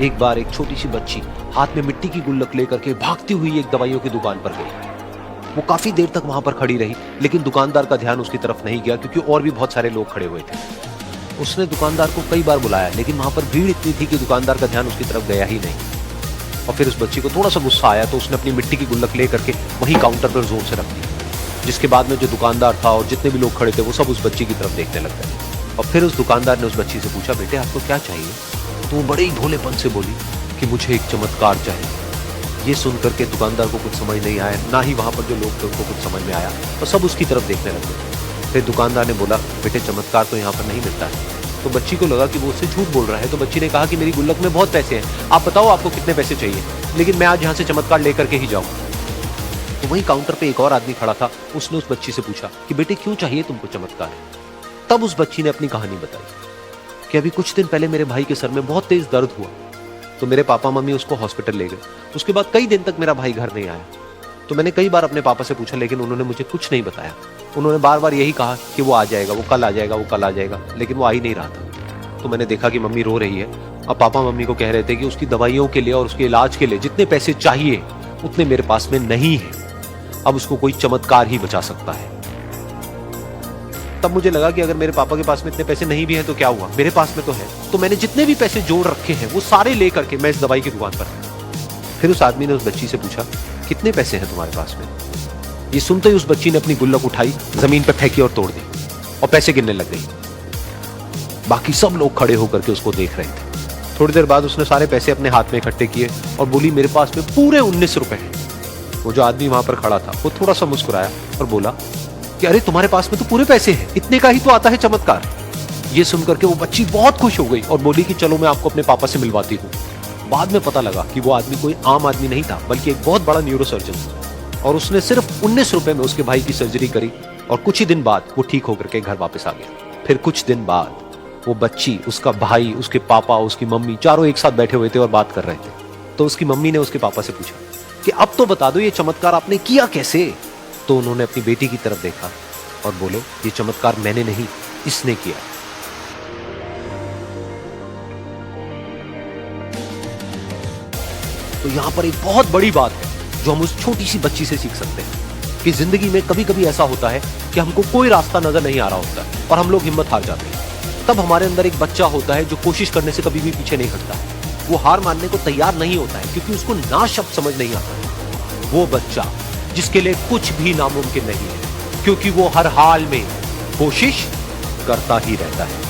एक बार एक छोटी सी बच्ची हाथ में मिट्टी की गुल्लक लेकर के भागती हुई एक दवाइयों की दुकान पर गई। वो काफी देर तक वहां पर खड़ी रही, लेकिन दुकानदार का ध्यान उसकी तरफ नहीं गया क्योंकि और भी बहुत सारे लोग खड़े हुए थे। उसने दुकानदार को कई बार बुलाया, लेकिन वहां पर भीड़ इतनी थी कि दुकानदार का ध्यान उसकी तरफ गया ही नहीं। और फिर उस बच्ची को थोड़ा सा गुस्सा आया तो उसने अपनी मिट्टी की गुल्लक लेकर के वहीं काउंटर पर जोर से रख दी, जिसके बाद में जो दुकानदार था और जितने भी लोग खड़े थे वो सब उस बच्ची की तरफ देखने लग गए। और फिर उस दुकानदार ने उस बच्ची से पूछा, बेटे आपको क्या चाहिए? तो वो बड़े ही भोलेपन से बोली कि मुझे एक चमत्कार चाहिए। ये सुनकर के दुकानदार को कुछ समझ नहीं आया, ना ही वहां पर जो लोग थे उनको कुछ समझ में आया, और सब उसकी तरफ देखने लग गए। फिर दुकानदार ने बोला, बेटे चमत्कार तो यहाँ पर नहीं मिलता है। तो बच्ची को लगा कि वो उससे झूठ बोल रहा है, तो बच्ची ने कहा कि मेरी गुल्लक में बहुत पैसे हैं, आप बताओ आपको कितने पैसे चाहिए, लेकिन मैं आज यहाँ से चमत्कार लेकर के ही जाऊँ। तो वहीं काउंटर पे एक और आदमी खड़ा था, उसने उस बच्ची से पूछा कि बेटे क्यों चाहिए तुमको चमत्कार? तब उस बच्ची ने अपनी कहानी बताई कि अभी कुछ दिन पहले मेरे भाई के सर में बहुत तेज दर्द हुआ, तो मेरे पापा मम्मी उसको हॉस्पिटल ले गए। उसके बाद कई दिन तक मेरा भाई घर नहीं आया। तो मैंने कई बार अपने पापा से पूछा, लेकिन उन्होंने मुझे कुछ नहीं बताया। उन्होंने बार बार यही कहा कि वो आ जाएगा, वो कल आ जाएगा, वो कल आ जाएगा, लेकिन वो आ ही नहीं रहा था। तो मैंने देखा कि मम्मी रो रही है। अब पापा मम्मी को कह रहे थे कि उसकी दवाइयों के लिए और उसके इलाज के लिए जितने पैसे चाहिए उतने मेरे पास में नहीं है, अब उसको कोई चमत्कार ही बचा सकता है। तब मुझे लगा कि अगर मेरे पापा के पास में इतने पैसे नहीं भी हैं तो क्या हुआ, मेरे पास में तो है। तो मैंने जितने भी पैसे जोड़ रखे हैं वो सारे लेकर के मैं इस दवाई की दुकान पर आया। फिर उस आदमी ने उस बच्ची से पूछा, कितने पैसे हैं तुम्हारे पास में? ये सुनते ही उस बच्ची ने अपनी गुल्लक उठाई, जमीन पर फेंकी और तोड़ दी और पैसे गिनने लग गई। बाकी सब लोग खड़े होकर के उसको देख रहे थे। थोड़ी देर बाद उसने सारे पैसे अपने हाथ में इकट्ठे किए और बोली, मेरे पास में पूरे 19 रुपए हैं। वो जो आदमी वहां पर खड़ा था वो थोड़ा सा मुस्कुराया और बोला कि अरे तुम्हारे पास में तो पूरे पैसे हैं, इतने का ही तो आता है चमत्कार। ये सुनकर के वो बच्ची बहुत खुश हो गई और बोली कि चलो मैं आपको अपने पापा से मिलवाती हूँ। बाद में पता लगा कि वो आदमी कोई आम आदमी नहीं था, बल्कि एक बहुत बड़ा न्यूरोसर्जन था, और उसने सिर्फ 19 रुपए में उसके भाई की सर्जरी करी और कुछ ही दिन बाद वो ठीक होकर के घर वापस आ गया। फिर कुछ दिन बाद वो बच्ची, उसका भाई, उसके पापा, उसकी मम्मी चारों एक साथ बैठे हुए थे और बात कर रहे थे। तो उसकी मम्मी ने उसके पापा से पूछा कि अब तो बता दो ये चमत्कार आपने किया कैसे? तो उन्होंने अपनी बेटी की तरफ देखा और बोले, ये चमत्कार मैंने नहीं, इसने किया। तो यहां पर एक बहुत बड़ी बात है जो हम उस छोटी सी बच्ची से सीख सकते हैं कि जिंदगी में कभी कभी ऐसा होता है कि हमको कोई रास्ता नजर नहीं आ रहा होता है और हम लोग हिम्मत हार जाते हैं। तब हमारे अंदर एक बच्चा होता है जो कोशिश करने से कभी भी पीछे नहीं हटता। वो हार मानने को तैयार नहीं होता है क्योंकि उसको ना शब्द समझ नहीं आता। वो बच्चा जिसके लिए कुछ भी नामुमकिन नहीं है, क्योंकि वो हर हाल में कोशिश करता ही रहता है।